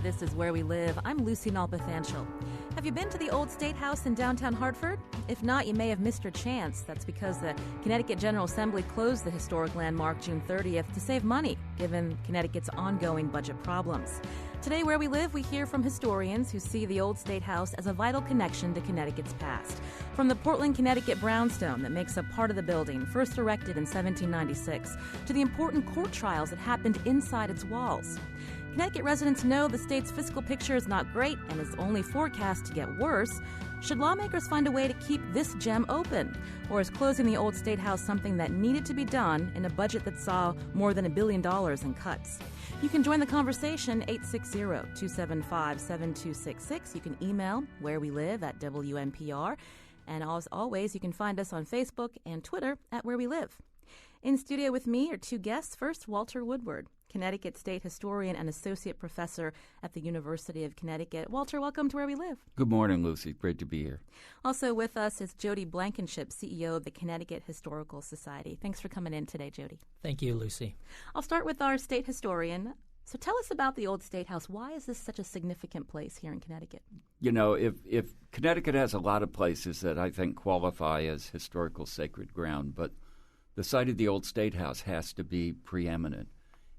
This is Where We Live. I'm Lucy Nalpathanchel. Have you been to the Old State House in downtown Hartford? If not, you may have missed your chance. That's because the Connecticut General Assembly closed the historic landmark June 30th to save money, given Connecticut's ongoing budget problems. Today, Where We Live, we hear from historians who see the Old State House as a vital connection to Connecticut's past. From the Portland, Connecticut brownstone that makes up part of the building, first erected in 1796, to the important court trials that happened inside its walls. Connecticut residents know the state's fiscal picture is not great and is only forecast to get worse. Should lawmakers find a way to keep this gem open? Or is closing the Old State House something that needed to be done in a budget that saw more than $1 billion in cuts? You can join the conversation, 860-275-7266. You can email wherewelive@WNPR. And as always, you can find us on Facebook and Twitter at Where We Live. In studio with me are two guests. First, Walter Woodward, Connecticut State Historian and Associate Professor at the University of Connecticut. Walter, welcome to Where We Live. Good morning, Lucy. Great to be here. Also with us is Jody Blankenship, CEO of the Connecticut Historical Society. Thanks for coming in today, Jody. Thank you, Lucy. I'll start with our state historian. So tell us about the Old State House. Why is this such a significant place here in Connecticut? You know, if Connecticut has a lot of places that I think qualify as historical sacred ground, but the site of the Old State House has to be preeminent.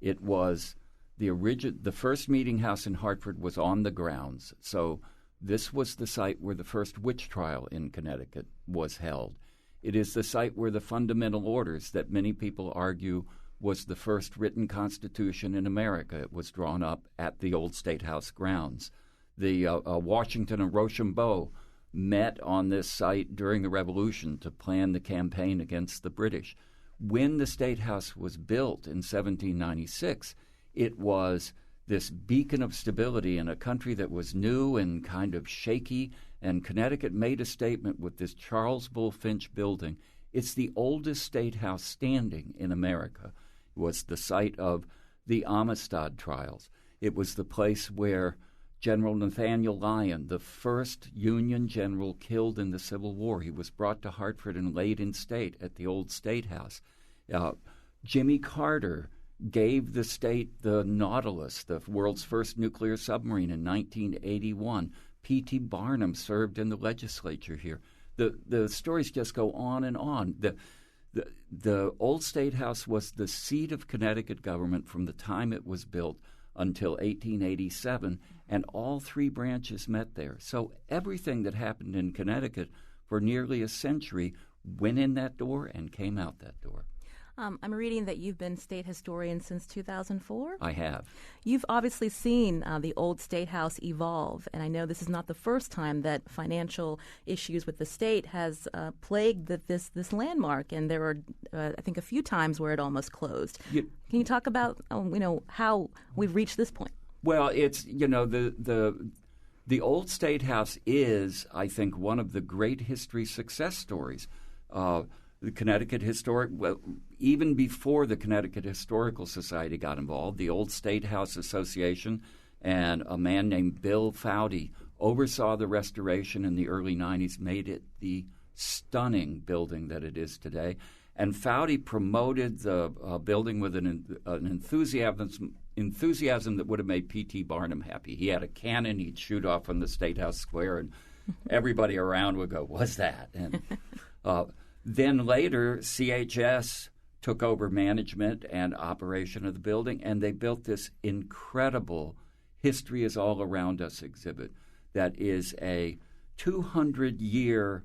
It was the first meeting house in Hartford was on the grounds. So this was the site where the first witch trial in Connecticut was held. It is the site where the fundamental orders that many people argue was the first written constitution in America. It was drawn up at the Old State House grounds. The Washington and Rochambeau met on this site during the Revolution to plan the campaign against the British. When the State House was built in 1796, it was this beacon of stability in a country that was new and kind of shaky, and Connecticut made a statement with this Charles Bulfinch building. It's the oldest State House standing in America. It was the site of the Amistad trials. It was the place where General Nathaniel Lyon, the first Union general killed in the Civil War, he was brought to Hartford and laid in state at the Old State House. Jimmy Carter gave the state the Nautilus, the world's first nuclear submarine, in 1981. P.T. Barnum served in the legislature here. The stories just go on and on. The Old State House was the seat of Connecticut government from the time it was built until 1887, and all three branches met there. So everything that happened in Connecticut for nearly a century went in that door and came out that door. I'm reading that you've been state historian since 2004. I have. You've obviously seen the Old State House evolve, and I know this is not the first time that financial issues with the state has plagued this landmark, and there are, I think, a few times where it almost closed. Can you talk about how we've reached this point? Well, it's the Old State House is, I think, one of the great history success stories. The Connecticut even before the Connecticut Historical Society got involved, the Old State House Association and a man named Bill Foudy oversaw the restoration in the early 90s, made it the stunning building that it is today. And Foudy promoted the building with an enthusiasm that would have made P.T. Barnum happy. He had a cannon he'd shoot off from the State House Square, and everybody around would go, "What's that?" And then later, CHS took over management and operation of the building, and they built this incredible History is All Around Us exhibit that is a 200-year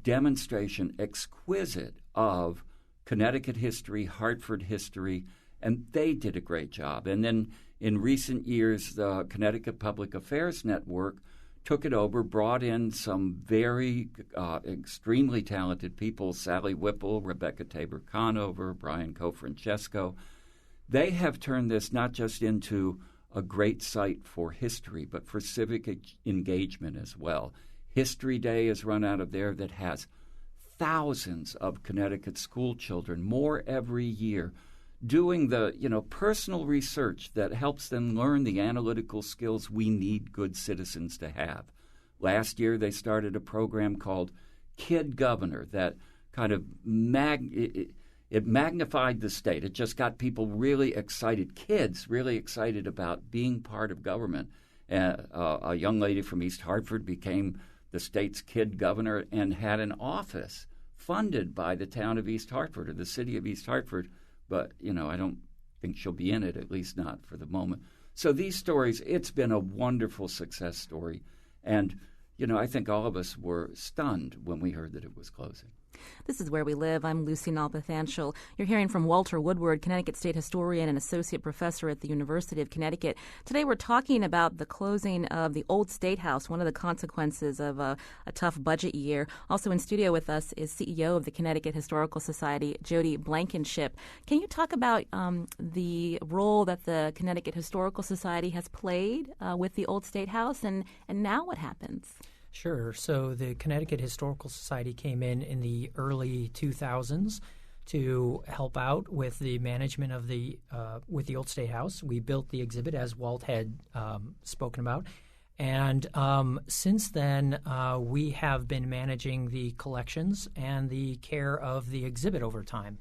demonstration, exquisite, of Connecticut history, Hartford history, and they did a great job. And then in recent years, the Connecticut Public Affairs Network took it over, brought in some very extremely talented people, Sally Whipple, Rebecca Tabor-Conover, Brian Cofrancesco. They have turned this not just into a great site for history, but for civic engagement as well. History Day is run out of there that has thousands of Connecticut school children, more every year, doing the personal research that helps them learn the analytical skills we need good citizens to have. Last year they started a program called Kid Governor that kind of magnified the state. It just got people really excited, kids really excited about being part of government. A young lady from East Hartford became the state's kid governor and had an office funded by the town of East Hartford or the city of East Hartford. But, I don't think she'll be in it, at least not for the moment. So these stories, it's been a wonderful success story. And, I think all of us were stunned when we heard that it was closing. This is Where We Live. I'm Lucy Nalpathanchel. You're hearing from Walter Woodward, Connecticut State Historian and Associate Professor at the University of Connecticut. Today we're talking about the closing of the Old State House, one of the consequences of a tough budget year. Also in studio with us is CEO of the Connecticut Historical Society, Jody Blankenship. Can you talk about the role that the Connecticut Historical Society has played with the Old State House, and now what happens? Sure. So the Connecticut Historical Society came in the early 2000s to help out with the management of with the Old State House. We built the exhibit, as Walt had spoken about. And since then, we have been managing the collections and the care of the exhibit over time.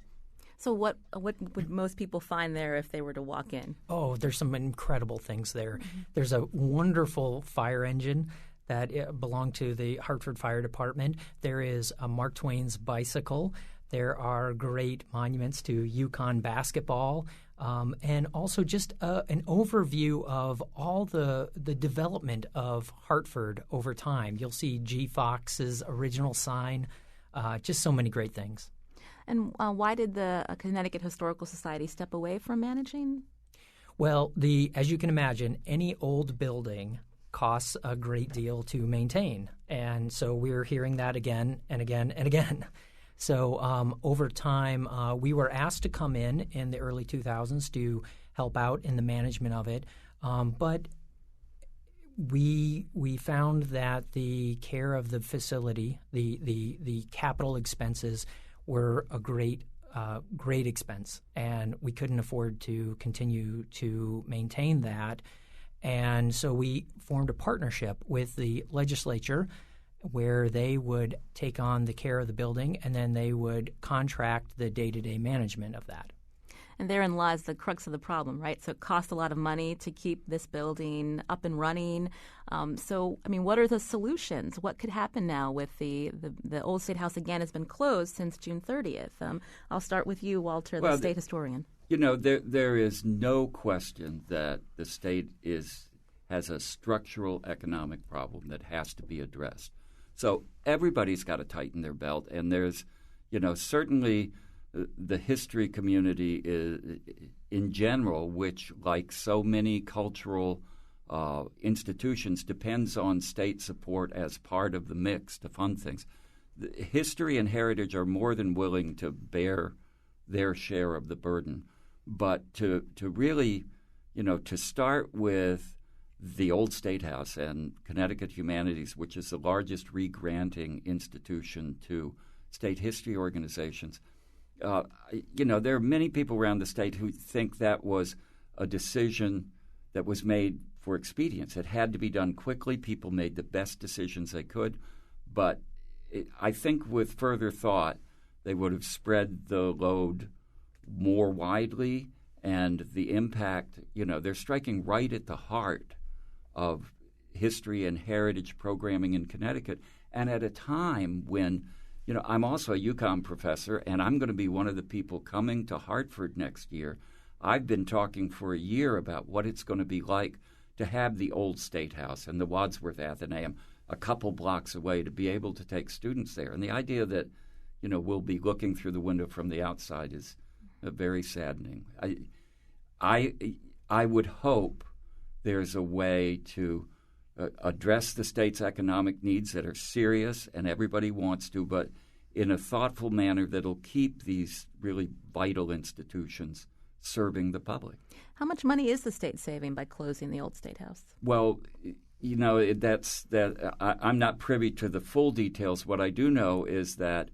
So what would most people find there if they were to walk in? Oh, there's some incredible things there. Mm-hmm. There's a wonderful fire engine that belonged to the Hartford Fire Department. There is a Mark Twain's bicycle. There are great monuments to Yukon basketball, and also just an overview of all the development of Hartford over time. You'll see G. Fox's original sign, just so many great things. And why did the Connecticut Historical Society step away from managing? Well, as you can imagine, any old building costs a great deal to maintain. And so we're hearing that again and again and again. So over time, we were asked to come in the early 2000s to help out in the management of it. But we found that the care of the facility, the capital expenses were a great expense, and we couldn't afford to continue to maintain that. And so we formed a partnership with the legislature where they would take on the care of the building, and then they would contract the day-to-day management of that. And therein lies the crux of the problem, right? So it costs a lot of money to keep this building up and running. What are the solutions? What could happen now with the Old State House, again, has been closed since June 30th? I'll start with you, Walter, the state historian. There is no question that the state has a structural economic problem that has to be addressed. So everybody's got to tighten their belt, and there's, certainly the history community in general, which, like so many cultural institutions, depends on state support as part of the mix to fund things. History and heritage are more than willing to bear their share of the burden. But to really, to start with the Old State House and Connecticut Humanities, which is the largest re-granting institution to state history organizations, there are many people around the state who think that was a decision that was made for expedience. It had to be done quickly. People made the best decisions they could. But I think with further thought, they would have spread the load more widely, and the impact, they're striking right at the heart of history and heritage programming in Connecticut, and at a time when, I'm also a UConn professor, and I'm going to be one of the people coming to Hartford next year. I've been talking for a year about what it's going to be like to have the Old State House and the Wadsworth Athenaeum a couple blocks away, to be able to take students there. And the idea that, we'll be looking through the window from the outside is very saddening. I would hope there's a way to address the state's economic needs that are serious and everybody wants to, but in a thoughtful manner that'll keep these really vital institutions serving the public. How much money is the state saving by closing the Old State House? Well, I'm not privy to the full details. What I do know is that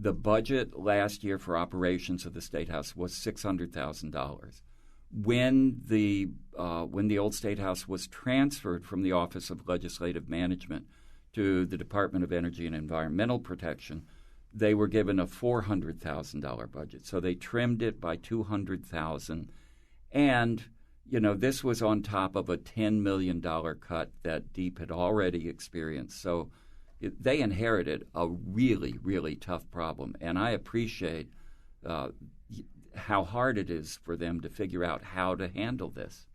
the budget last year for operations of the State House was $600,000. When the Old State House was transferred from the Office of Legislative Management to the Department of Energy and Environmental Protection, they were given a $400,000 budget. So they trimmed it by $200,000. And, this was on top of a $10 million cut that DEEP had already experienced. So they inherited a really, really tough problem. And I appreciate how hard it is for them to figure out how to handle this.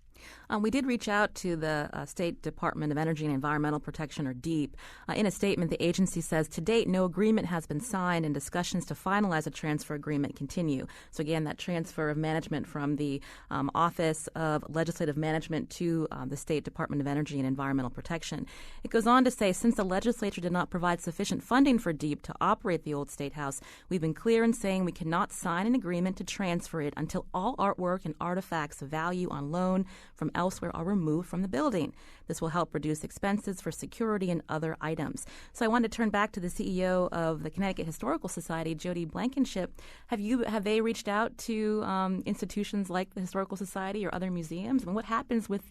We did reach out to the State Department of Energy and Environmental Protection, or DEEP. In a statement, the agency says, to date, no agreement has been signed and discussions to finalize a transfer agreement continue. So again, that transfer of management from the Office of Legislative Management to the State Department of Energy and Environmental Protection. It goes on to say, since the legislature did not provide sufficient funding for DEEP to operate the old State House, we've been clear in saying we cannot sign an agreement to transfer it until all artwork and artifacts of value on loan from elsewhere are removed from the building. This will help reduce expenses for security and other items. So I want to turn back to the CEO of the Connecticut Historical Society, Jody Blankenship. Have they reached out to institutions like the Historical Society or other museums? And what happens with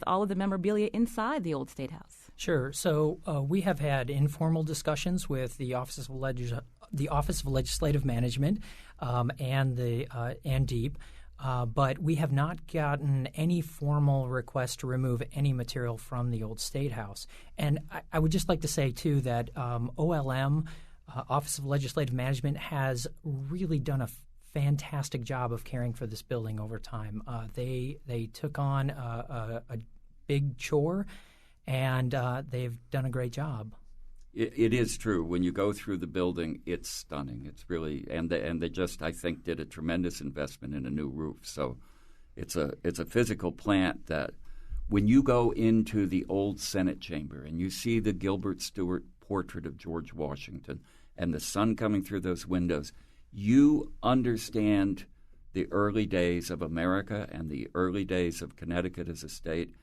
all of the memorabilia inside the old State House? Sure. So we have had informal discussions with the Office of Legislative Management and DEEP. But we have not gotten any formal request to remove any material from the old State House. And I would just like to say, too, that OLM, Office of Legislative Management, has really done a fantastic job of caring for this building over time. They took on a big chore, and they've done a great job. It is true. When you go through the building, it's stunning. It's really and they just, I think, did a tremendous investment in a new roof. So it's a physical plant that when you go into the old Senate chamber and you see the Gilbert Stuart portrait of George Washington and the sun coming through those windows, you understand the early days of America and the early days of Connecticut as a state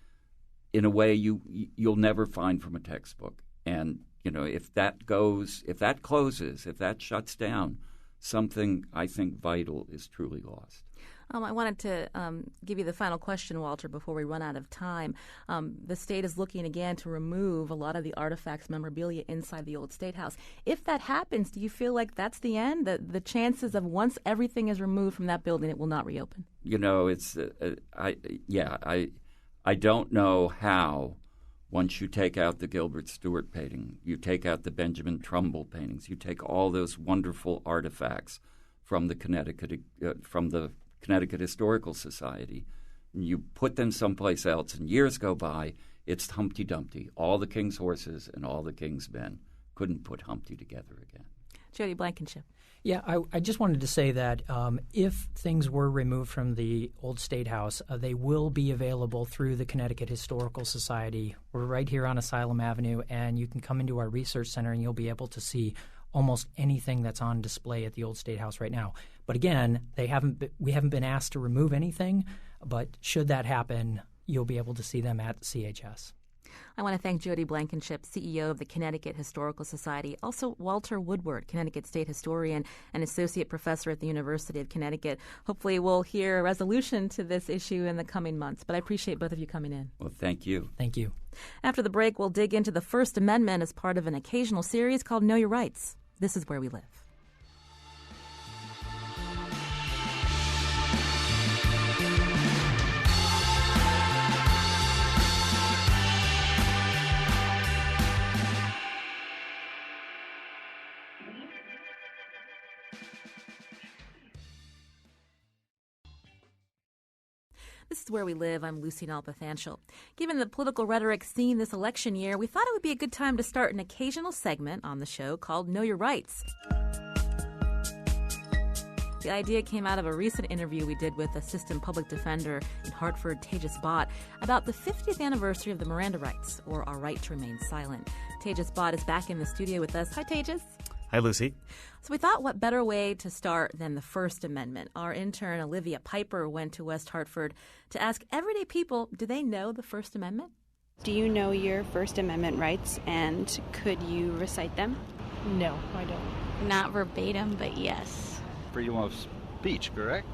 in a way you'll never find from a textbook. And if that closes, if that shuts down, something I think vital is truly lost. I wanted to give you the final question, Walter, before we run out of time. The state is looking again to remove a lot of the artifacts, memorabilia inside the old State House. If that happens, do you feel like that's the end? The chances of once everything is removed from that building, it will not reopen? It's I don't know how. Once you take out the Gilbert Stuart painting, you take out the Benjamin Trumbull paintings, you take all those wonderful artifacts from the Connecticut Historical Society, and you put them someplace else, and years go by, it's Humpty Dumpty. All the king's horses and all the king's men couldn't put Humpty together again. Jody Blankenship. Yeah, I just wanted to say that if things were removed from the old State House, they will be available through the Connecticut Historical Society. We're right here on Asylum Avenue, and you can come into our research center and you'll be able to see almost anything that's on display at the old State House right now. But again, we haven't been asked to remove anything, but should that happen, you'll be able to see them at CHS. I want to thank Jody Blankenship, CEO of the Connecticut Historical Society. Also, Walter Woodward, Connecticut State Historian and Associate Professor at the University of Connecticut. Hopefully we'll hear a resolution to this issue in the coming months. But I appreciate both of you coming in. Well, thank you. Thank you. After the break, we'll dig into the First Amendment as part of an occasional series called Know Your Rights. This is Where We Live. This is Where We Live. I'm Lucy Nalpathanchel. Given the political rhetoric seen this election year, we thought it would be a good time to start an occasional segment on the show called Know Your Rights. The idea came out of a recent interview we did with Assistant Public Defender in Hartford, Tejas Bhatt, about the 50th anniversary of the Miranda rights, or our right to remain silent. Tejas Bhatt is back in the studio with us. Hi, Tejas. Hi, Lucy. So we thought, what better way to start than the First Amendment? Our intern, Olivia Piper, went to West Hartford to ask everyday people, do they know the First Amendment? Do you know your First Amendment rights, and could you recite them? No, I don't. Not verbatim, but yes. Freedom of speech, correct?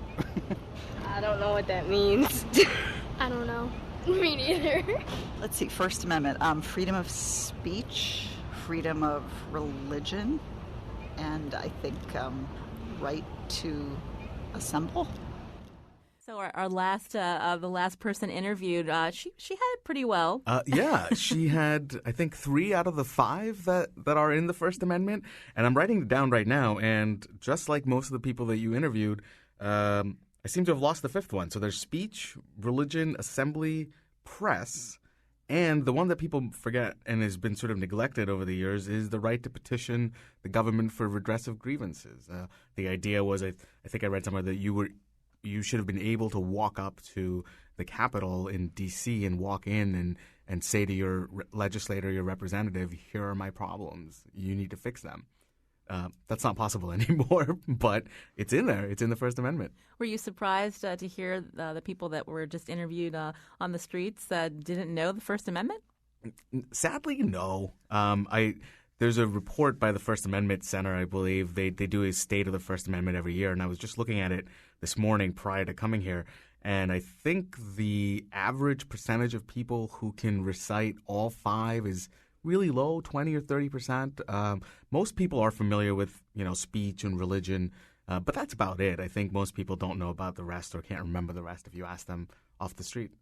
I don't know what that means. I don't know. Me neither. Let's see, First Amendment, freedom of speech, freedom of religion, and I think right to assemble. So our last, the last person interviewed, she had it pretty well. Yeah, she had, I think, 3 out of the 5 that are in the First Amendment. And I'm writing it down right now. And just like most of the people that you interviewed, I seem to have lost the 5th one. So there's speech, religion, assembly, press. And the one that people forget and has been sort of neglected over the years is the right to petition the government for redress of grievances. The idea was, I think I read somewhere that you should have been able to walk up to the Capitol in D.C. and walk in and say to your legislator, your representative, here are my problems. You need to fix them. That's not possible anymore, but it's in there. It's in the First Amendment. Were you surprised to hear the people that were just interviewed on the streets didn't know the First Amendment? Sadly, no. There's a report by the First Amendment Center, I believe. They do a State of the First Amendment every year, and I was just looking at it this morning prior to coming here, and I think the average percentage of people who can recite all 5 is really low, 20 or 30%. Most people are familiar with, speech and religion, but that's about it. I think most people don't know about the rest or can't remember the rest if you ask them off the street.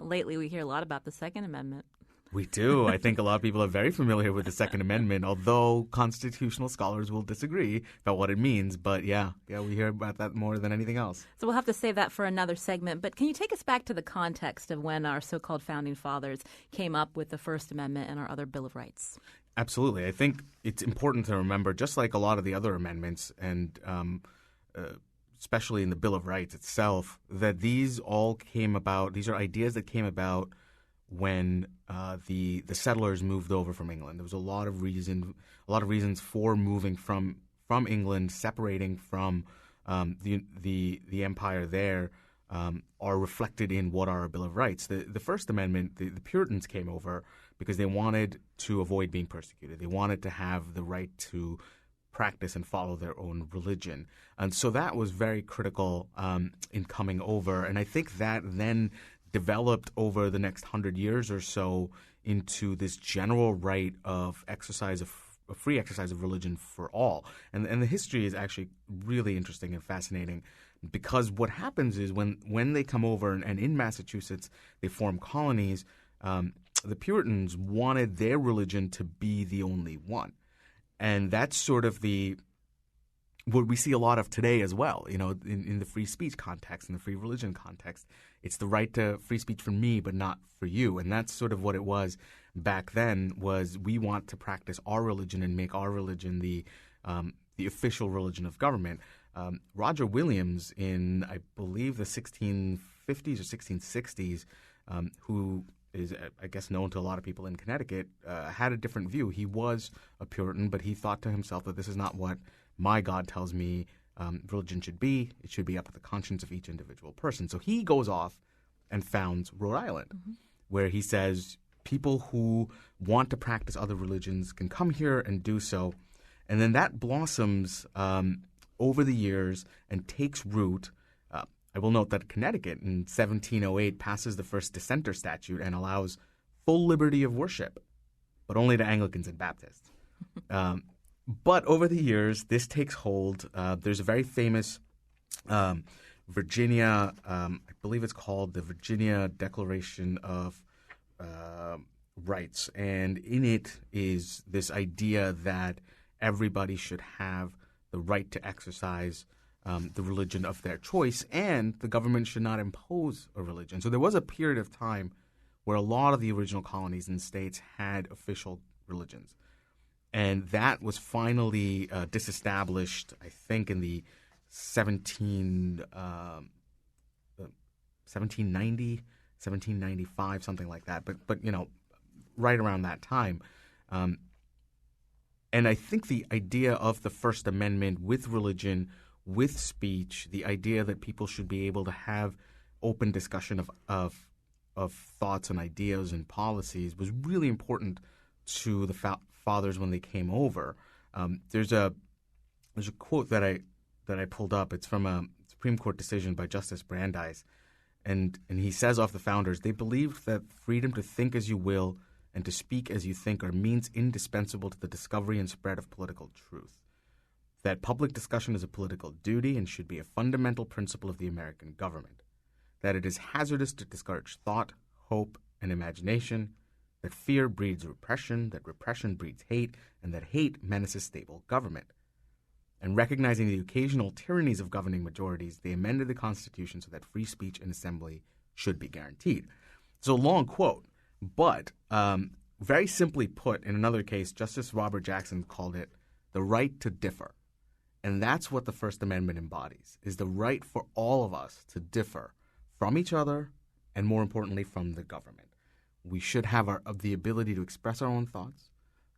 Lately, we hear a lot about the Second Amendment. We do. I think a lot of people are very familiar with the Second Amendment, although constitutional scholars will disagree about what it means. But yeah, we hear about that more than anything else. So we'll have to save that for another segment. But can you take us back to the context of when our so-called founding fathers came up with the First Amendment and our other Bill of Rights? Absolutely. I think it's important to remember, just like a lot of the other amendments and especially in the Bill of Rights itself, that these all came about, these are ideas that came about when the settlers moved over from England. There was a lot of reasons for moving from England, separating from the empire there, are reflected in what are our Bill of Rights. The First Amendment, the Puritans came over because they wanted to avoid being persecuted. They wanted to have the right to practice and follow their own religion. And so that was very critical in coming over. And I think that then developed over the next 100 years or so into this general right of free exercise of religion for all. And the history is actually really interesting and fascinating, because what happens is when they come over and in Massachusetts they form colonies, the Puritans wanted their religion to be the only one. And that's sort of what we see a lot of today as well, in the free speech context, in the free religion context. It's the right to free speech for me, but not for you. And that's sort of what it was back then, was we want to practice our religion and make our religion the official religion of government. Roger Williams in, I believe, the 1650s or 1660s, who is, I guess, known to a lot of people in Connecticut, had a different view. He was a Puritan, but he thought to himself that this is not what my God tells me religion should be. It should be up to the conscience of each individual person. So he goes off and founds Rhode Island, where he says people who want to practice other religions can come here and do so. And then that blossoms over the years and takes root. I will note that Connecticut in 1708 passes the first dissenter statute and allows full liberty of worship, but only to Anglicans and Baptists. But over the years, this takes hold. There's a very famous Virginia, I believe it's called the Virginia Declaration of Rights. And in it is this idea that everybody should have the right to exercise the religion of their choice, and the government should not impose a religion. So there was a period of time where a lot of the original colonies and states had official religions. And that was finally disestablished, I think, in the 1790, 1795, something like that. But right around that time. And I think the idea of the First Amendment with religion, with speech, the idea that people should be able to have open discussion of thoughts and ideas and policies was really important to the fathers when they came over. There's a quote that I pulled up. It's from a Supreme Court decision by Justice Brandeis, and he says of the founders, they believed that freedom to think as you will and to speak as you think are means indispensable to the discovery and spread of political truth. That public discussion is a political duty and should be a fundamental principle of the American government. that it is hazardous to discourage thought, hope, and imagination, that fear breeds repression, that repression breeds hate, and that hate menaces stable government. And recognizing the occasional tyrannies of governing majorities, they amended the Constitution so that free speech and assembly should be guaranteed. It's a long quote, but very simply put, in another case, Justice Robert Jackson called it the right to differ. And that's what the First Amendment embodies, is the right for all of us to differ from each other and, more importantly, from the government. We should have the ability to express our own thoughts,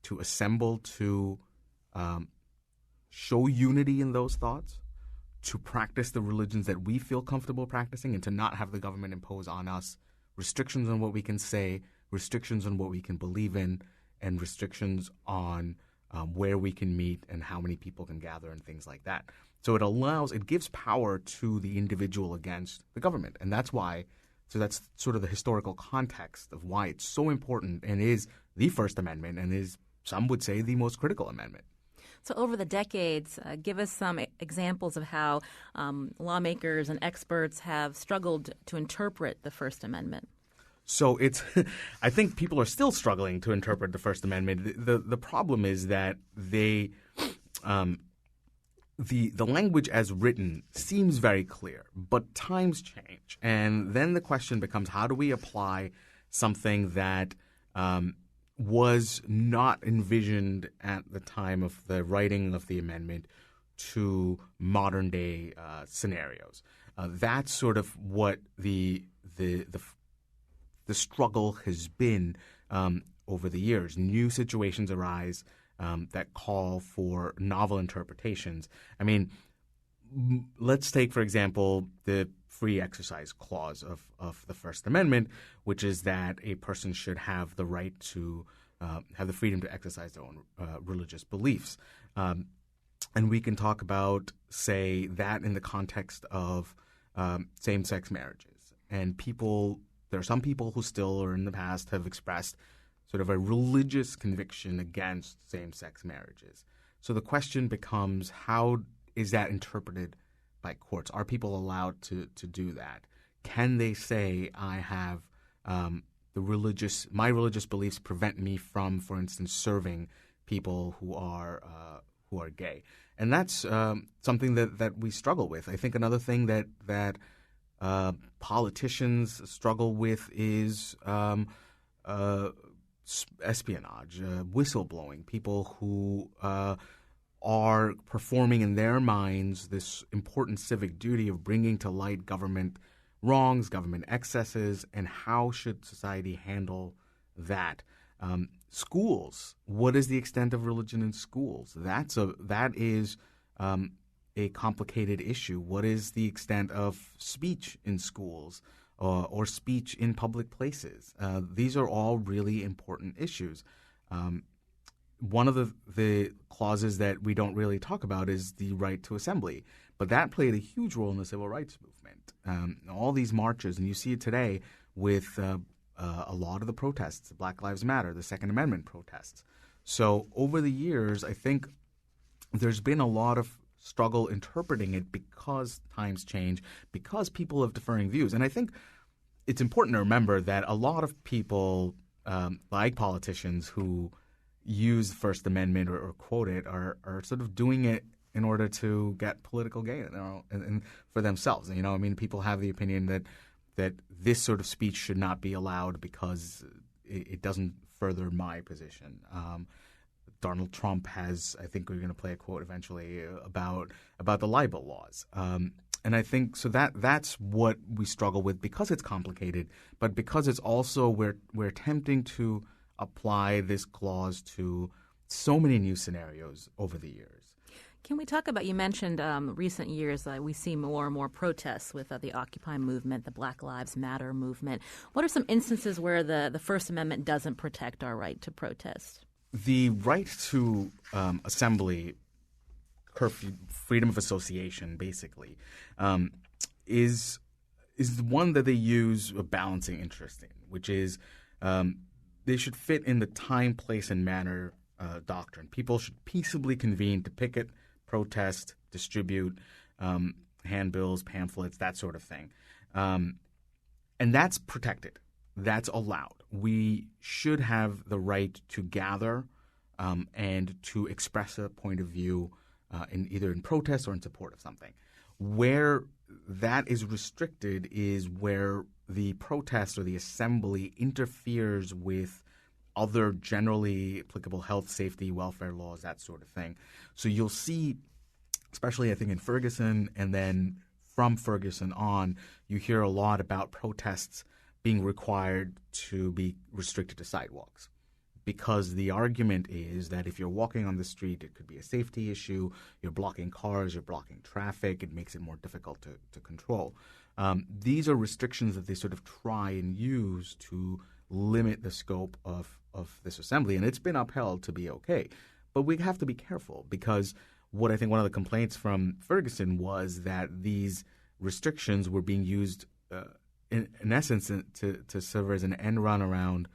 to assemble, to show unity in those thoughts, to practice the religions that we feel comfortable practicing, and to not have the government impose on us restrictions on what we can say, restrictions on what we can believe in, and restrictions on where we can meet and how many people can gather and things like that. So it gives power to the individual against the government. And that's sort of the historical context of why it's so important and is the First Amendment and is, some would say, the most critical amendment. So over the decades, give us some examples of how lawmakers and experts have struggled to interpret the First Amendment. So I think people are still struggling to interpret the First Amendment. The problem is that the language as written seems very clear, but times change. And then the question becomes, how do we apply something that was not envisioned at the time of the writing of the amendment to modern day scenarios? That's sort of what the struggle has been over the years. New situations arise that call for novel interpretations. I mean, let's take, for example, the free exercise clause of the First Amendment, which is that a person should have the right to have the freedom to exercise their own religious beliefs. And we can talk about, say, that in the context of same-sex marriages. And there are some people who still or in the past have expressed sort of a religious conviction against same-sex marriages. So the question becomes, how is that interpreted by courts? Are people allowed to do that? Can they say, I have my religious beliefs prevent me from, for instance, serving people who are gay? And that's something that we struggle with. I think another thing that politicians struggle with is espionage, whistleblowing, people who are performing in their minds this important civic duty of bringing to light government wrongs, government excesses, and how should society handle that? Schools, what is the extent of religion in schools? That is a complicated issue. What is the extent of speech in schools or speech in public places? These are all really important issues. One of the clauses that we don't really talk about is the right to assembly, but that played a huge role in the civil rights movement. All these marches, and you see it today with a lot of the protests, Black Lives Matter, the Second Amendment protests. So over the years, I think there's been a lot of struggle interpreting it because times change, because people have differing views. And I think it's important to remember that a lot of people, like politicians who use the First Amendment or quote it, are sort of doing it in order to get political gain and for themselves. You know, I mean, people have the opinion that this sort of speech should not be allowed because it doesn't further my position. Donald Trump has, I think we're going to play a quote eventually about the libel laws. And I think so that's what we struggle with because it's complicated, but because it's also we're attempting to apply this clause to so many new scenarios over the years. Can we talk about, you mentioned recent years, we see more and more protests with the Occupy movement, the Black Lives Matter movement. What are some instances where the First Amendment doesn't protect our right to protest? The right to assembly, curfew, freedom of association, basically, is one that they use a balancing interest in, which is they should fit in the time, place, and manner doctrine. People should peaceably convene to picket, protest, distribute handbills, pamphlets, that sort of thing. And that's protected. That's allowed. We should have the right to gather and to express a point of view either in protest or in support of something. Where that is restricted is where the protest or the assembly interferes with other generally applicable health, safety, welfare laws, that sort of thing. So you'll see, especially I think in Ferguson and then from Ferguson on, you hear a lot about protests being required to be restricted to sidewalks, because the argument is that if you're walking on the street, it could be a safety issue. You're blocking cars, you're blocking traffic. It makes it more difficult to control. These are restrictions that they sort of try and use to limit the scope of this assembly, and it's been upheld to be okay. But we have to be careful, because what I think one of the complaints from Ferguson was that these restrictions were being used in essence to serve as an end run around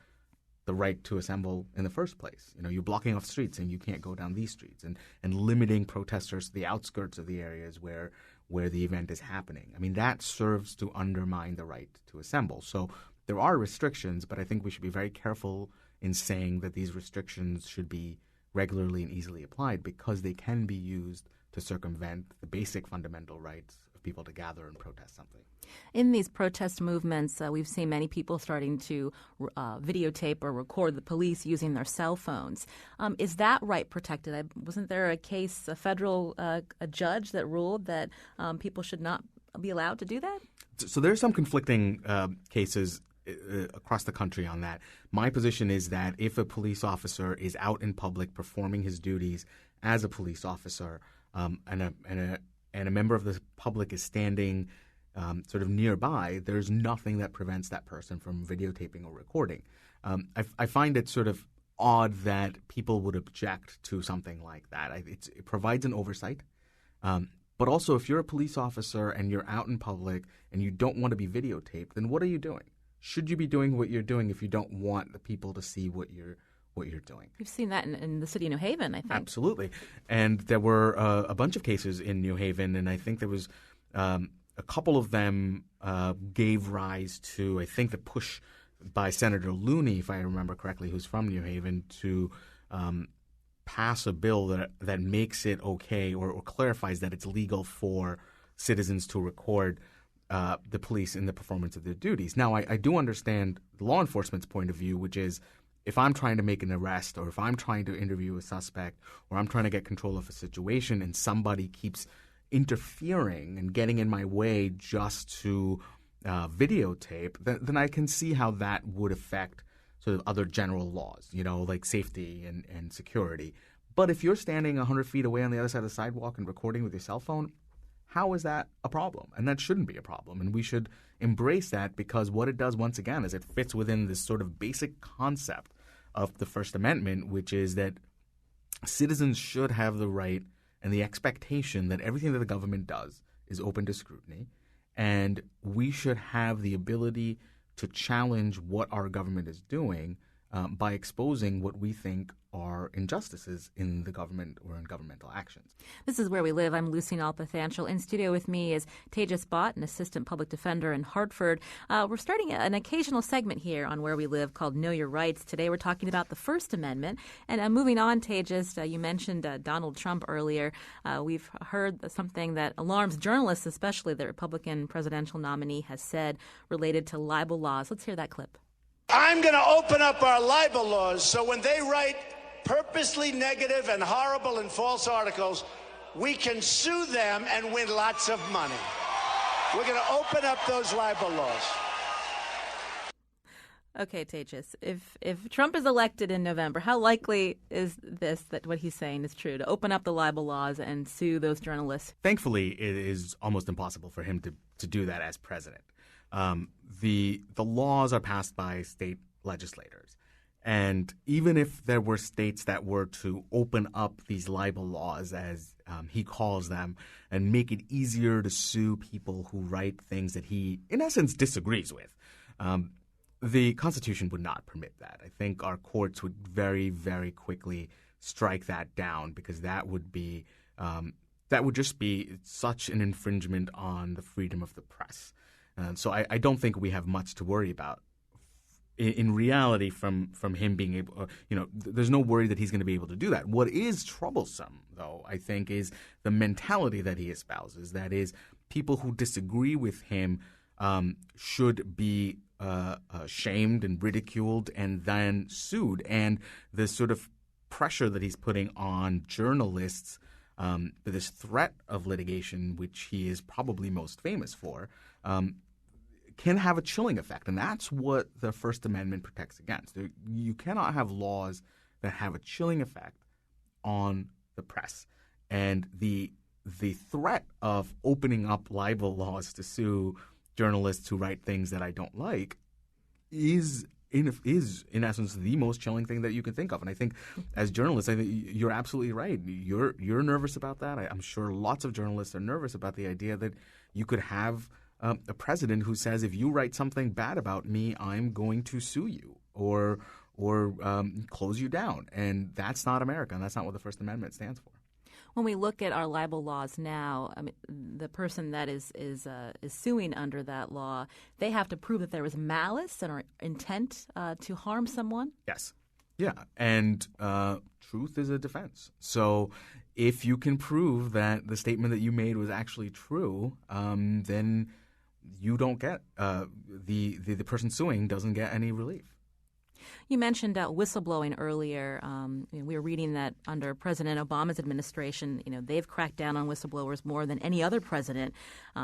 the right to assemble in the first place. You're blocking off streets and you can't go down these streets, and limiting protesters to the outskirts of the areas where the event is happening. I mean, that serves to undermine the right to assemble. So there are restrictions, but I think we should be very careful in saying that these restrictions should be regularly and easily applied, because they can be used to circumvent the basic fundamental rights of people to gather and protest something. In these protest movements, we've seen many people starting to videotape or record the police using their cell phones. Is that right protected? Wasn't there a case, a federal a judge that ruled that people should not be allowed to do that? So there's some conflicting cases across the country on that. My position is that if a police officer is out in public performing his duties as a police officer, and a member of the public is standing sort of nearby, there's nothing that prevents that person from videotaping or recording. I find it sort of odd that people would object to something like that. It provides an oversight. But also, if you're a police officer and you're out in public and you don't want to be videotaped, then what are you doing? Should you be doing what you're doing if you don't want the people to see what you're doing? You've seen that in the city of New Haven, I think. Absolutely. And there were a bunch of cases in New Haven, and I think there was a couple of them gave rise to, I think, the push by Senator Looney, if I remember correctly, who's from New Haven, to pass a bill that makes it okay or clarifies that it's legal for citizens to record the police in the performance of their duties. Now, I do understand the law enforcement's point of view, which is if I'm trying to make an arrest or if I'm trying to interview a suspect or I'm trying to get control of a situation and somebody keeps interfering and getting in my way just to videotape, then I can see how that would affect sort of other general laws, like safety and security. But if you're standing 100 feet away on the other side of the sidewalk and recording with your cell phone, how is that a problem? And that shouldn't be a problem. And we should embrace that, because what it does, once again, is it fits within this sort of basic concept of the First Amendment, which is that citizens should have the right and the expectation that everything that the government does is open to scrutiny, and we should have the ability to challenge what our government is doing by exposing what we think are injustices in the government or in governmental actions. This is Where We Live. I'm Lucy Nalpathanchel. In studio with me is Tejas Bhatt, an assistant public defender in Hartford. We're starting an occasional segment here on Where We Live called Know Your Rights. Today we're talking about the First Amendment. And moving on, Tejas, you mentioned Donald Trump earlier. We've heard something that alarms journalists, especially the Republican presidential nominee has said related to libel laws. Let's hear that clip. I'm going to open up our libel laws so when they write purposely negative and horrible and false articles, we can sue them and win lots of money. We're going to open up those libel laws. Okay, Tejas, if Trump is elected in November, how likely is this that what he's saying is true, to open up the libel laws and sue those journalists? Thankfully, it is almost impossible for him to do that as president. The laws are passed by state legislators. And even if there were states that were to open up these libel laws, as he calls them, and make it easier to sue people who write things that he, in essence, disagrees with, the Constitution would not permit that. I think our courts would very, very quickly strike that down, because that would just be such an infringement on the freedom of the press. So I don't think we have much to worry about. In reality, from him being able, there's no worry that he's going to be able to do that. What is troublesome, though, I think, is the mentality that he espouses. That is, people who disagree with him should be shamed and ridiculed and then sued. And the sort of pressure that he's putting on journalists, this threat of litigation, which he is probably most famous for, can have a chilling effect. And that's what the First Amendment protects against. You cannot have laws that have a chilling effect on the press. And the threat of opening up libel laws to sue journalists who write things that I don't like is in essence the most chilling thing that you can think of. And I think as journalists, I think you're absolutely right. You're nervous about that. I'm sure lots of journalists are nervous about the idea that you could have a president who says, if you write something bad about me, I'm going to sue you or close you down. And that's not America, and that's not what the First Amendment stands for. When we look at our libel laws now, I mean, the person that is suing under that law, they have to prove that there was malice or intent to harm someone? Yes. Yeah. And truth is a defense. So if you can prove that the statement that you made was actually true, then you don't get the person suing doesn't get any relief. You mentioned whistleblowing earlier. We were reading that under President Obama's administration, they've cracked down on whistleblowers more than any other president.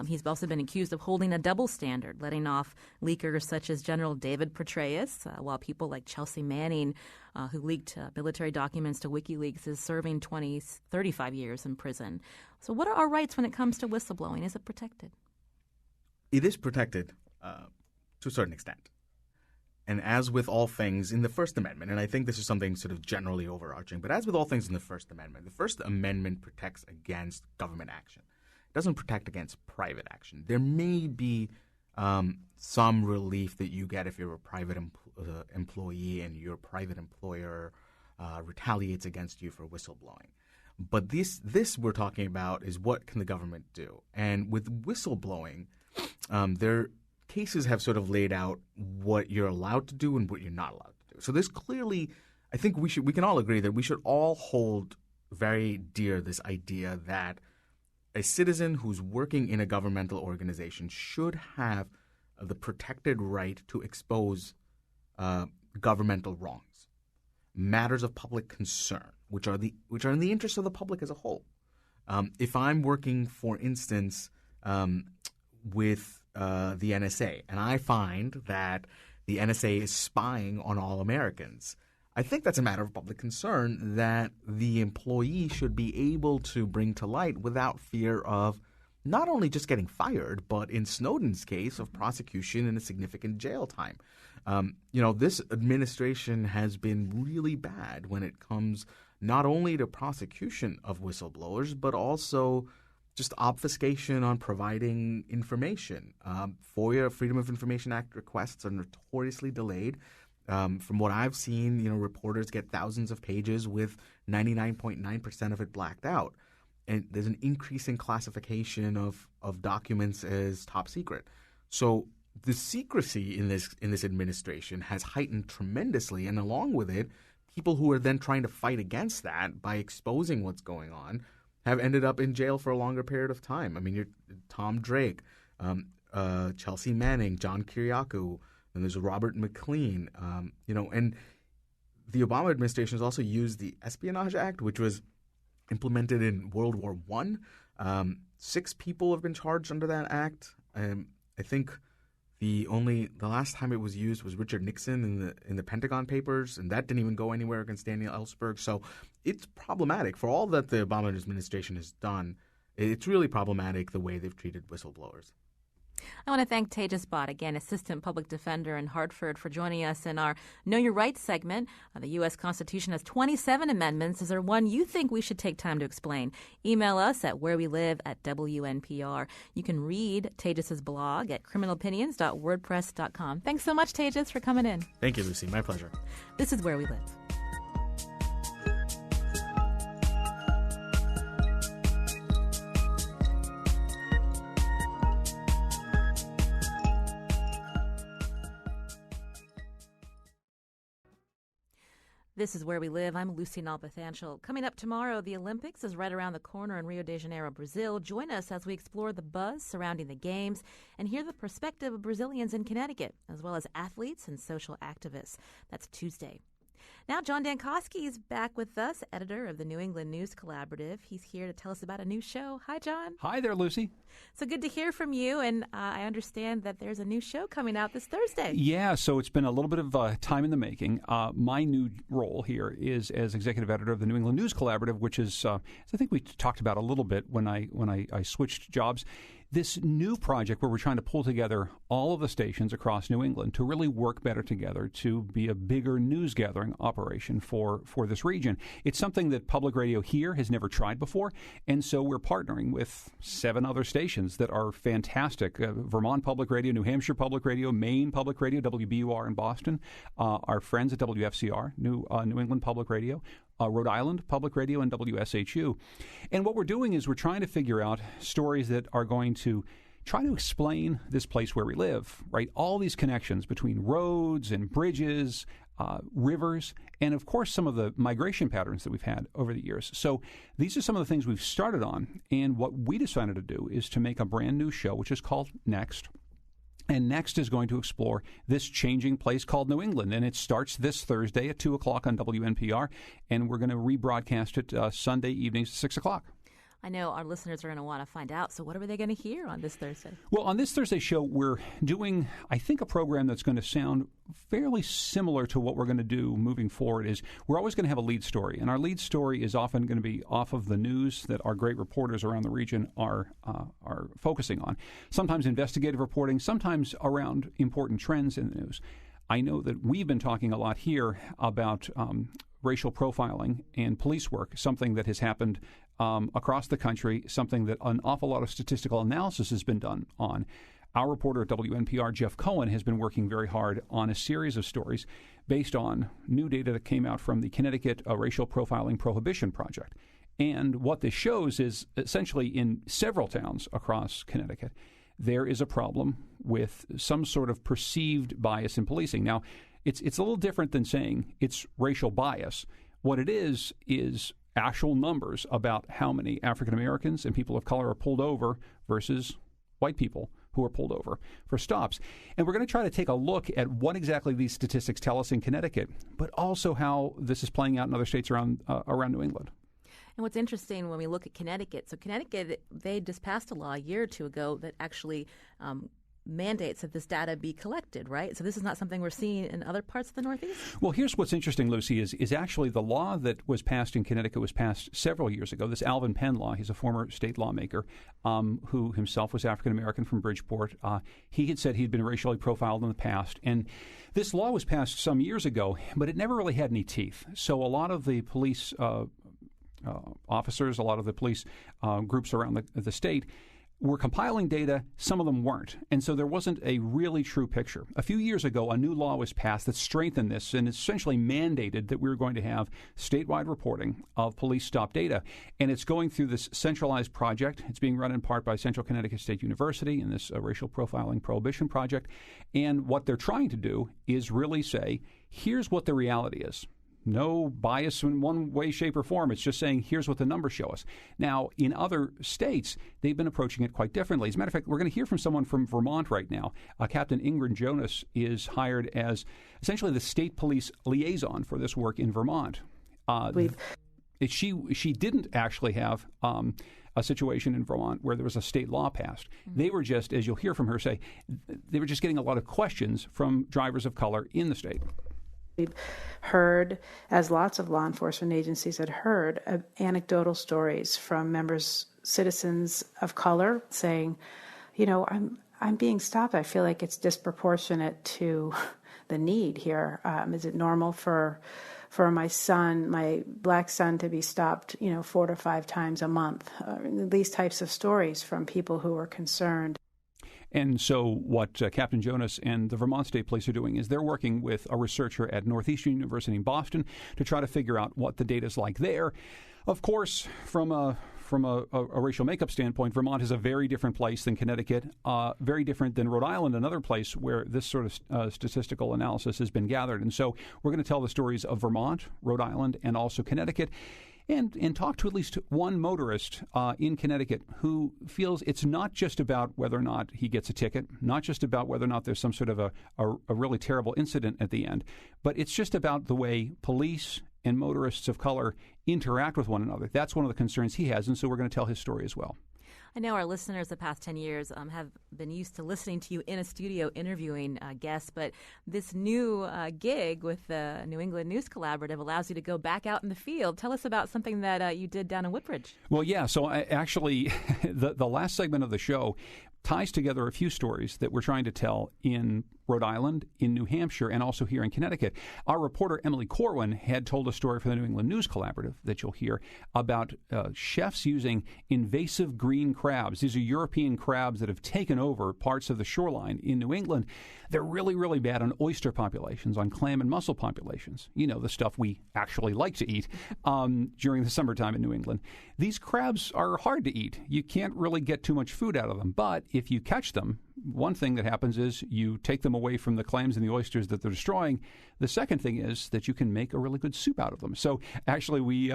He's also been accused of holding a double standard, letting off leakers such as General David Petraeus, while people like Chelsea Manning, who leaked military documents to WikiLeaks, is serving 35 years in prison. So what are our rights when it comes to whistleblowing? Is it protected? It is protected to a certain extent. And as with all things in the First Amendment, and I think this is something sort of generally overarching, but as with all things in the First Amendment protects against government action. It doesn't protect against private action. There may be some relief that you get if you're a private employee and your private employer retaliates against you for whistleblowing. But this we're talking about is what can the government do? And with whistleblowing, their cases have sort of laid out what you're allowed to do and what you're not allowed to do. So there's clearly, I think we can all agree that we should all hold very dear this idea that a citizen who's working in a governmental organization should have the protected right to expose governmental wrongs, matters of public concern, which are in the interest of the public as a whole. If I'm working, for instance, with the NSA, and I find that the NSA is spying on all Americans, I think that's a matter of public concern that the employee should be able to bring to light without fear of not only just getting fired, but in Snowden's case, of prosecution and a significant jail time. This administration has been really bad when it comes not only to prosecution of whistleblowers, but also just obfuscation on providing information. FOIA, Freedom of Information Act requests are notoriously delayed. From what I've seen, reporters get thousands of pages with 99.9% of it blacked out. And there's an increasing classification of documents as top secret. So the secrecy in this administration has heightened tremendously, and along with it, people who are then trying to fight against that by exposing what's going on have ended up in jail for a longer period of time. I mean, you're Tom Drake, Chelsea Manning, John Kiriakou, and there's Robert McLean, and the Obama administration has also used the Espionage Act, which was implemented in World War I. 6 people have been charged under that act. I think the last time it was used was Richard Nixon in the Pentagon Papers, and that didn't even go anywhere against Daniel Ellsberg. So it's problematic. For all that the Obama administration has done, it's really problematic the way they've treated whistleblowers. I want to thank Tejas Bhatt, again, Assistant Public Defender in Hartford, for joining us in our Know Your Rights segment. The U.S. Constitution has 27 amendments. Is there one you think we should take time to explain? Email us at wherewelive@WNPR. You can read Tejas' blog at criminalopinions.wordpress.com. Thanks so much, Tejas, for coming in. Thank you, Lucy. My pleasure. This is Where We Live. This is Where We Live. I'm Lucy Nalpathanchel. Coming up tomorrow, the Olympics is right around the corner in Rio de Janeiro, Brazil. Join us as we explore the buzz surrounding the games and hear the perspective of Brazilians in Connecticut, as well as athletes and social activists. That's Tuesday. Now, John Dankosky is back with us, editor of the New England News Collaborative. He's here to tell us about a new show. Hi, John. Hi there, Lucy. So good to hear from you, and I understand that there's a new show coming out this Thursday. Yeah, so it's been a little bit of time in the making. My new role here is as executive editor of the New England News Collaborative, which is, as I think we talked about a little bit when I switched jobs. This new project where we're trying to pull together all of the stations across New England to really work better together to be a bigger news gathering operation for this region. It's something that public radio here has never tried before, and so we're partnering with 7 other stations that are fantastic. Vermont Public Radio, New Hampshire Public Radio, Maine Public Radio, WBUR in Boston, our friends at WFCR, New England Public Radio, Rhode Island Public Radio, and WSHU. And what we're doing is we're trying to figure out stories that are going to try to explain this place where we live, right? All these connections between roads and bridges, rivers, and of course some of the migration patterns that we've had over the years. So these are some of the things we've started on, and what we decided to do is to make a brand new show, which is called Next. And Next is going to explore this changing place called New England. And it starts this Thursday at 2 o'clock on WNPR. And we're going to rebroadcast it Sunday evenings at 6 o'clock. I know our listeners are going to want to find out. So what are they going to hear on this Thursday? Well, on this Thursday show, we're doing, I think, a program that's going to sound fairly similar to what we're going to do moving forward. Is we're always going to have a lead story. And our lead story is often going to be off of the news that our great reporters around the region are focusing on. Sometimes investigative reporting, sometimes around important trends in the news. I know that we've been talking a lot here about racial profiling and police work, something that has happened across the country, something that an awful lot of statistical analysis has been done on. Our reporter at WNPR, Jeff Cohen, has been working very hard on a series of stories based on new data that came out from the Connecticut Racial Profiling Prohibition Project. And what this shows is essentially in several towns across Connecticut, there is a problem with some sort of perceived bias in policing. Now, it's a little different than saying it's racial bias. What it is actual numbers about how many African Americans and people of color are pulled over versus white people who are pulled over for stops. And we're going to try to take a look at what exactly these statistics tell us in Connecticut, but also how this is playing out in other states around New England. And what's interesting when we look at Connecticut, so Connecticut, they just passed a law a year or two ago that actually mandates that this data be collected, right? So this is not something we're seeing in other parts of the Northeast? Well, here's what's interesting, Lucy, is actually the law that was passed in Connecticut was passed several years ago, this Alvin Penn law. He's a former state lawmaker who himself was African-American from Bridgeport. He had said he'd been racially profiled in the past. And this law was passed some years ago, but it never really had any teeth. So a lot of the police officers, a lot of the police groups around the state were compiling data. Some of them weren't. And so there wasn't a really true picture. A few years ago, a new law was passed that strengthened this and essentially mandated that we were going to have statewide reporting of police stop data. And it's going through this centralized project. It's being run in part by Central Connecticut State University in this racial profiling prohibition project. And what they're trying to do is really say, here's what the reality is. No bias in one way, shape, or form. It's just saying, here's what the numbers show us. Now, in other states, they've been approaching it quite differently. As a matter of fact, we're going to hear from someone from Vermont right now. Captain Ingrid Jonas is hired as essentially the state police liaison for this work in Vermont. She didn't actually have a situation in Vermont where there was a state law passed. Mm-hmm. They were just, as you'll hear from her say, they were just getting a lot of questions from drivers of color in the state. We've heard, as lots of law enforcement agencies had heard, anecdotal stories from citizens of color saying, I'm being stopped. I feel like it's disproportionate to the need here. Is it normal for my black son to be stopped, 4 to 5 times a month? These types of stories from people who are concerned. And so what Captain Jonas and the Vermont State Police are doing is they're working with a researcher at Northeastern University in Boston to try to figure out what the data is like there. Of course, from a from a racial makeup standpoint, Vermont is a very different place than Connecticut, very different than Rhode Island, another place where this sort of statistical analysis has been gathered. And so we're going to tell the stories of Vermont, Rhode Island, and also Connecticut, and talk to at least one motorist in Connecticut who feels it's not just about whether or not he gets a ticket, not just about whether or not there's some sort of a really terrible incident at the end, but it's just about the way police and motorists of color interact with one another. That's one of the concerns he has, and so we're going to tell his story as well. I know our listeners the past 10 years have been used to listening to you in a studio interviewing guests, but this new gig with the New England News Collaborative allows you to go back out in the field. Tell us about something that you did down in Woodbridge. Well, yeah, so actually the last segment of the show ties together a few stories that we're trying to tell in Rhode Island, in New Hampshire, and also here in Connecticut. Our reporter, Emily Corwin, had told a story for the New England News Collaborative that you'll hear about chefs using invasive green crabs. These are European crabs that have taken over parts of the shoreline in New England. They're really, really bad on oyster populations, on clam and mussel populations. You know, the stuff we actually like to eat during the summertime in New England. These crabs are hard to eat. You can't really get too much food out of them, but if you catch them, one thing that happens is you take them away from the clams and the oysters that they're destroying. The second thing is that you can make a really good soup out of them. So actually we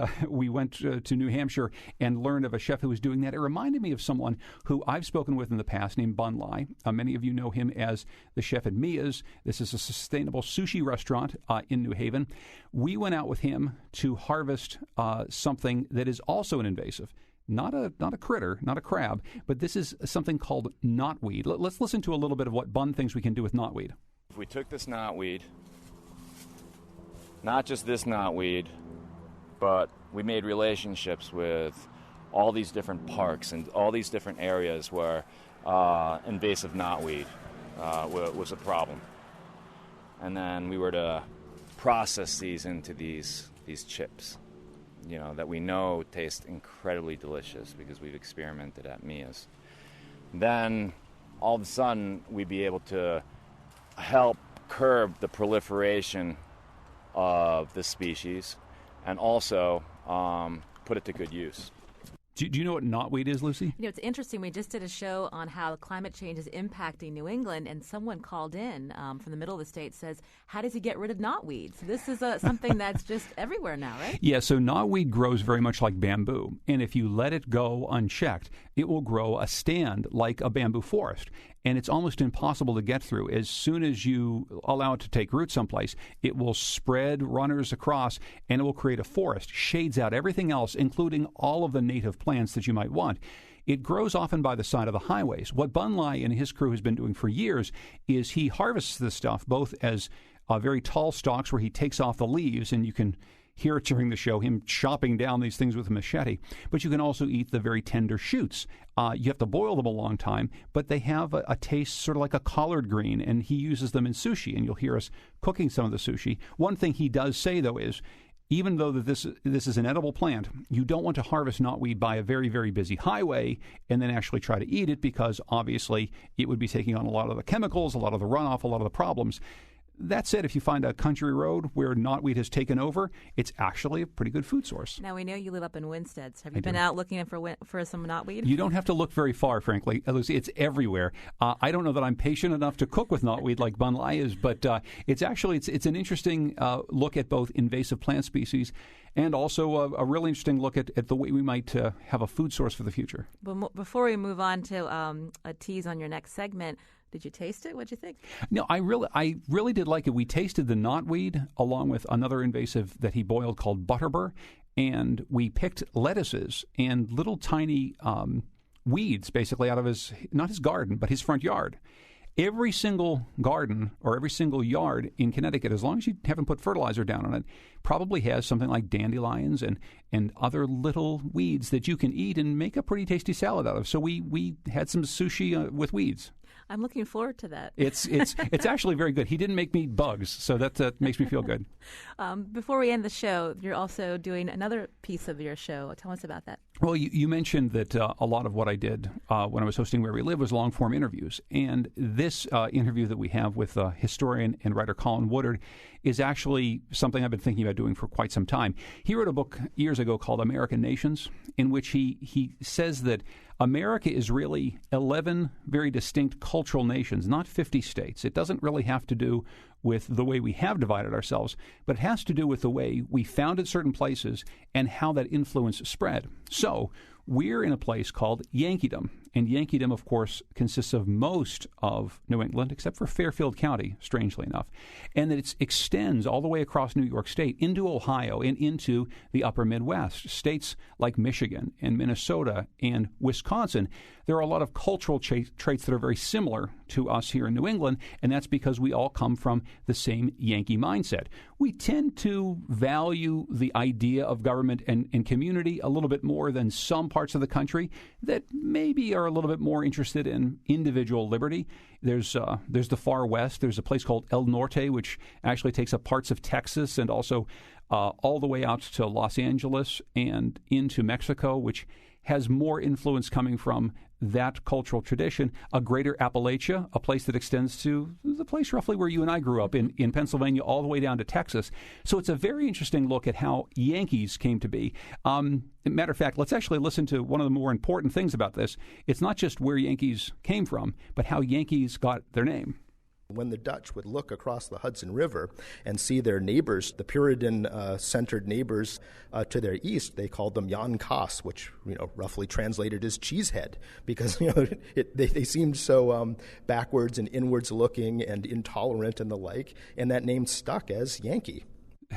went to New Hampshire and learned of a chef who was doing that. It reminded me of someone who I've spoken with in the past named Bun Lai. Many of you know him as the chef at Mia's. This is a sustainable sushi restaurant in New Haven. We went out with him to harvest something that is also an invasive. Not a critter, not a crab, but this is something called knotweed. Let's listen to a little bit of what Bun thinks we can do with knotweed. If we took this knotweed, not just this knotweed, but we made relationships with all these different parks and all these different areas where invasive knotweed was a problem. And then we were to process these into these chips, you know, that we know taste incredibly delicious because we've experimented at Mia's. Then all of a sudden we'd be able to help curb the proliferation of the species and also put it to good use. Do you know what knotweed is, Lucy? You know, it's interesting. We just did a show on how climate change is impacting New England, and someone called in from the middle of the state says, how does he get rid of knotweed? So this is something that's just everywhere now, right? Yeah, so knotweed grows very much like bamboo, and if you let it go unchecked, it will grow a stand like a bamboo forest. And it's almost impossible to get through. As soon as you allow it to take root someplace, it will spread runners across, and it will create a forest, shades out everything else, including all of the native plants that you might want. It grows often by the side of the highways. What Bun Lai and his crew has been doing for years is he harvests this stuff both as very tall stalks where he takes off the leaves, and you can hear it during the show, him chopping down these things with a machete. But you can also eat the very tender shoots. You have to boil them a long time, but they have a taste sort of like a collard green, and he uses them in sushi, and you'll hear us cooking some of the sushi. One thing he does say, though, is even though that this is an edible plant, you don't want to harvest knotweed by a very, very busy highway and then actually try to eat it, because obviously it would be taking on a lot of the chemicals, a lot of the runoff, a lot of the problems. That said, if you find a country road where knotweed has taken over, it's actually a pretty good food source. Now, we know you live up in Winstead. Have you been out looking for some knotweed? You don't have to look very far, frankly. Lucy, it's everywhere. I don't know that I'm patient enough to cook with knotweed like Bun Lai is, but it's an interesting look at both invasive plant species and also a really interesting look at the way we might have a food source for the future. But before we move on to a tease on your next segment, did you taste it? What'd you think? No, I really did like it. We tasted the knotweed along with another invasive that he boiled called butterbur, and we picked lettuces and little tiny weeds basically out of not his garden, but his front yard. Every single garden or every single yard in Connecticut, as long as you haven't put fertilizer down on it, probably has something like dandelions and other little weeds that you can eat and make a pretty tasty salad out of. So we had some sushi with weeds. I'm looking forward to that. It's actually very good. He didn't make me bugs, so that makes me feel good. Before we end the show, you're also doing another piece of your show. Tell us about that. Well, you mentioned that a lot of what I did when I was hosting Where We Live was long-form interviews. And this interview that we have with historian and writer Colin Woodard is actually something I've been thinking about doing for quite some time. He wrote a book years ago called American Nations, in which he says that America is really 11 very distinct cultural nations, not 50 states. It doesn't really have to do with the way we have divided ourselves, but it has to do with the way we founded certain places and how that influence spread. So we're in a place called Yankeedom. And Yankeedom, of course, consists of most of New England, except for Fairfield County, strangely enough. And that it extends all the way across New York State into Ohio and into the upper Midwest. States like Michigan and Minnesota and Wisconsin, there are a lot of cultural traits that are very similar to us here in New England, and that's because we all come from the same Yankee mindset. We tend to value the idea of government and community a little bit more than some parts of the country that maybe are a little bit more interested in individual liberty. There's the far west. There's a place called El Norte, which actually takes up parts of Texas and also all the way out to Los Angeles and into Mexico, which has more influence coming from that cultural tradition. A greater Appalachia, a place that extends to the place roughly where you and I grew up in Pennsylvania all the way down to Texas. So it's a very interesting look at how Yankees came to be. Matter of fact, let's actually listen to one of the more important things about this. It's not just where Yankees came from, but how Yankees got their name. When the Dutch would look across the Hudson River and see their neighbors, the Puritan-centered neighbors to their east, they called them Jan Kaas, which roughly translated as cheesehead, because they seemed so backwards and inwards looking and intolerant and the like, and that name stuck as Yankee.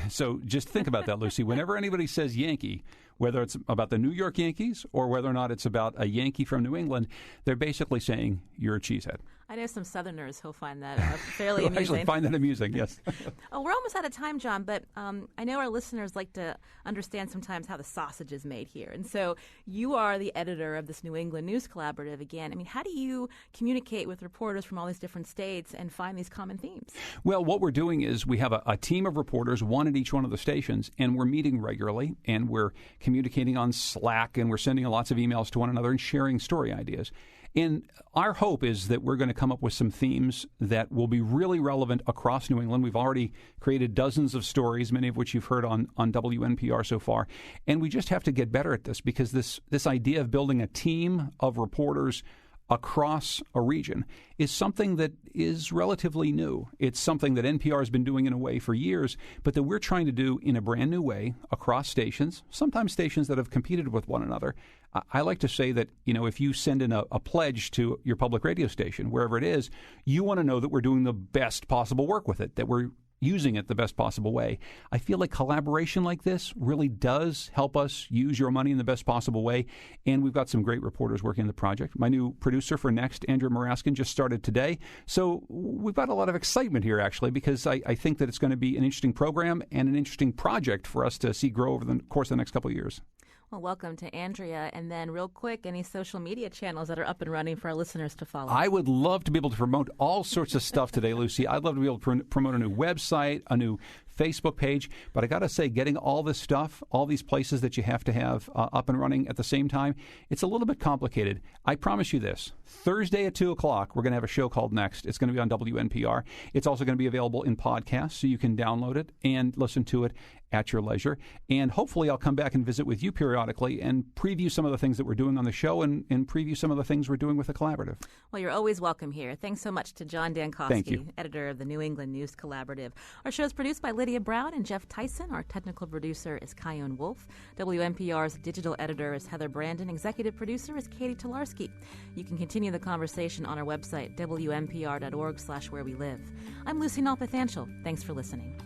So just think about that, Lucy. Whenever anybody says Yankee, whether it's about the New York Yankees or whether or not it's about a Yankee from New England, they're basically saying you're a cheesehead. I know some Southerners who'll find that fairly Who amusing. actually find that amusing, yes. Oh, we're almost out of time, John, but I know our listeners like to understand sometimes how the sausage is made here. And so you are the editor of this New England News Collaborative again. I mean, how do you communicate with reporters from all these different states and find these common themes? Well, what we're doing is we have a team of reporters, one at each one of the stations, and we're meeting regularly, and we're communicating on Slack, and we're sending lots of emails to one another and sharing story ideas. And our hope is that we're going to come up with some themes that will be really relevant across New England. We've already created dozens of stories, many of which you've heard on WNPR so far. And we just have to get better at this, because this idea of building a team of reporters across a region is something that is relatively new. It's something that NPR has been doing in a way for years, but that we're trying to do in a brand new way across stations, sometimes stations that have competed with one another. I like to say that, if you send in a pledge to your public radio station, wherever it is, you want to know that we're doing the best possible work with it, that we're using it the best possible way. I feel like collaboration like this really does help us use your money in the best possible way, and we've got some great reporters working on the project. My new producer for Next, Andrew Maraskin, just started today, so we've got a lot of excitement here, actually, because I think that it's going to be an interesting program and an interesting project for us to see grow over the course of the next couple of years. Well, welcome to Andrea. And then real quick, any social media channels that are up and running for our listeners to follow? I would love to be able to promote all sorts of stuff today, Lucy. I'd love to be able to promote a new website, a new Facebook page. But I got to say, getting all this stuff, all these places that you have to have up and running at the same time, it's a little bit complicated. I promise you this. Thursday at 2 o'clock, we're going to have a show called Next. It's going to be on WNPR. It's also going to be available in podcasts, so you can download it and listen to it at your leisure. And hopefully I'll come back and visit with you periodically and preview some of the things that we're doing on the show and preview some of the things we're doing with the collaborative. Well, you're always welcome here. Thanks so much to John Dankosky, editor of the New England News Collaborative. Our show is produced by Lydia Brown and Jeff Tyson. Our technical producer is Kyone Wolf. WNPR's digital editor is Heather Brandon. Executive producer is Katie Tolarski. You can continue the conversation on our website, WNPR.org/wherewelive. I'm Lucy Nalpathanchel. Thanks for listening.